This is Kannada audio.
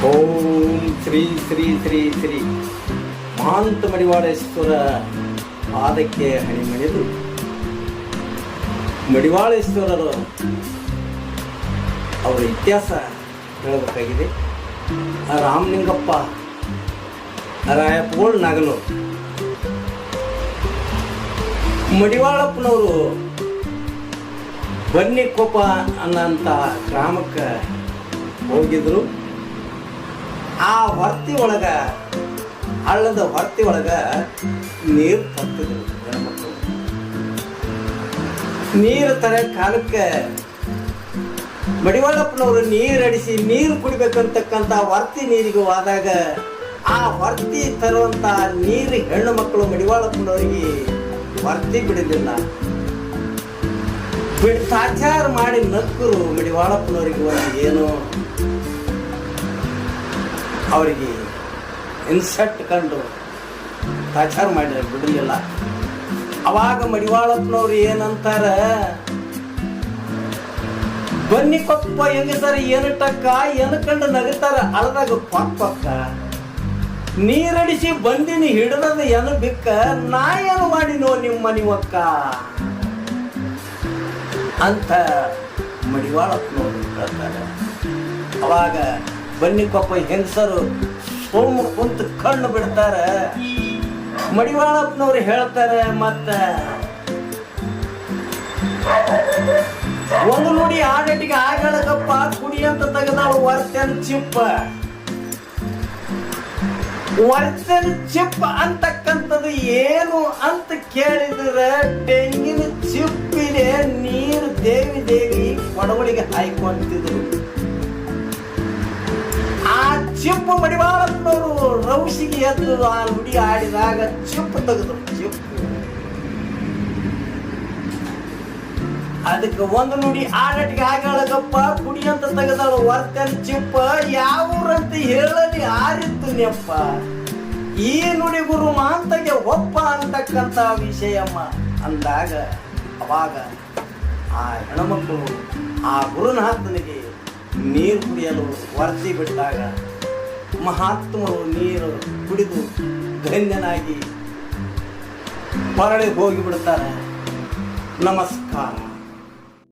ಓಂ ಶ್ರೀ ಶ್ರೀ ಶ್ರೀ ಶ್ರೀ ಮಹಾಂತ ಮಡಿವಾಳೇಶ್ವರ ಪಾದಕ್ಕೆ ಹಣಿಮಣಿದು ಮಡಿವಾಳೇಶ್ವರರು ಅವರ ಇತಿಹಾಸ ಹೇಳಬೇಕಾಗಿದೆ. ರಾಮಲಿಂಗಪ್ಪ ರಾಯಪೋಳ್ ನಾಗನೂರು ಮಡಿವಾಳಪ್ಪನವರು ಬನ್ನಿಕೊಪ್ಪ ಅನ್ನೋಂಥ ಗ್ರಾಮಕ್ಕೆ ಹೋಗಿದ್ರು. ಆ ಹೊರ್ತಿ ಒಳಗ ಹಳ್ಳದ ಹೊರ್ತಿ ಒಳಗ ನೀರು ತರ್ತಿದ್ರು ಹೆಣ್ಮಕ್ಳು. ನೀರು ತರ ಕಾಲಕ್ಕೆ ಮಡಿವಾಳಪ್ಪನವರು ನೀರಡಿಸಿ ನೀರು ಕುಡಿಬೇಕಂತಕ್ಕಂಥ ಹೊರ್ತಿ ನೀರಿಗೆ ಹೋದಾಗ ಆ ಹೊರ್ತಿ ತರುವಂತ ನೀರು ಹೆಣ್ಣು ಮಕ್ಕಳು ಮಡಿವಾಳಪ್ಪನವರಿಗೆ ಹೊರ್ತಿ ಬಿಡಲಿಲ್ಲ. ತಾಚಾರ ಮಾಡಿ ನಕ್ಕರು. ಮಡಿವಾಳಪ್ಪನವರಿಗೆ ಒಂದು ಏನು ಅವರಿಗೆ ಇನ್ಸೆಟ್ ಕಂಡು ತಾಚಾರ ಮಾಡಿ ಬಿಡಲಿಲ್ಲ. ಅವಾಗ ಮಡಿವಾಳಪ್ಪನವ್ರು ಏನಂತಾರ, ಬನ್ನಿ ಕೊಪ್ಪ ಹೆಂಗಸರ ಏನಟಕ್ಕ ಏನಕಂಡು ನಗುತ್ತಾರ ಅಳದಾಗ ಪಕ್ಕ ನೀರಡಿಸಿ ಬಂದಿನಿ ಹಿಡದ ಏನು ಬಿಕ್ಕ ನಾ ಏನು ಮಾಡಿನೋ ನಿಮ್ಮ ಮನಿವಕ್ಕ ಅಂತ ಮಡಿವಾಳಪ್ಪನವ್ರು ಹೇಳ್ತಾರೆ. ಅವಾಗ ಬನ್ನಿಕೊಪ್ಪ ಹೆಂಗಸರು ಸೋಮ ಕುಂತ ಕಣ್ಣು ಬಿಡ್ತಾರ. ಮಡಿವಾಳಪ್ಪನವ್ರು ಹೇಳ್ತಾರೆ, ಮತ್ತ ಒಂದು ನುಡಿ ಆಡಟಿಗೆ ಆಗಳಕಪ್ಪ ಕುಡಿ ಅಂತ ತೆಗೆದಾಳು ವರ್ತನ್ ಚಿಪ್ಪ. ವರ್ತನ್ ಚಿಪ್ಪ ಅಂತಕ್ಕಂಥದ್ದು ಏನು ಅಂತ ಕೇಳಿದ್ರೆ ತೆಂಗಿನ ಚಿಪ್ಪಿಗೆ ನೀರು ದೇವಿ ದೇವಿ ಒಡವಳಿಗೆ ಹಾಯ್ಕೊಂತಿದ್ರು. ಆ ಚಿಪ್ಪು ಮಡಿವಾಳಪ್ಪನವರು ರೌಸಿಗೆ ಎದ್ದು ಆ ನುಡಿ ಆಡಿದಾಗ ಚಿಪ್ಪು ತೆಗೆದ್ರು. ಚಿಪ್ಪು ಅದಕ್ಕೆ ಒಂದು ನುಡಿ ಆಡಟಿಗೆ ಆಗಳಗಪ್ಪ ಕುಡಿ ಅಂತ ತೆಗೆದಾಳು ವರ್ತನ್ ಚಿಪ್ಪ ಯಾವೂರಂತ ಹೇಳಲಿ ಆರಿತ್ತು ನೆಪ್ಪ. ಈ ನುಡಿ ಗುರು ಮಾಂತಗೆ ಒಪ್ಪ ಅಂತಕ್ಕಂಥ ವಿಷಯಮ್ಮ ಅಂದಾಗ ಅವಾಗ ಆ ಹೆಣ್ಮಕ್ಳು ಆ ಗುರುನಾಥನಿಗೆ ನೀರು ಕುಡಿಯಲು ವರ್ತಿ ಬಿಟ್ಟಾಗ ಮಹಾತ್ಮರು ನೀರು ಕುಡಿದು ಧನ್ಯನಾಗಿ ಹೊರಳಿ ಹೋಗಿಬಿಡ್ತಾರೆ. ನಮಸ್ಕಾರ.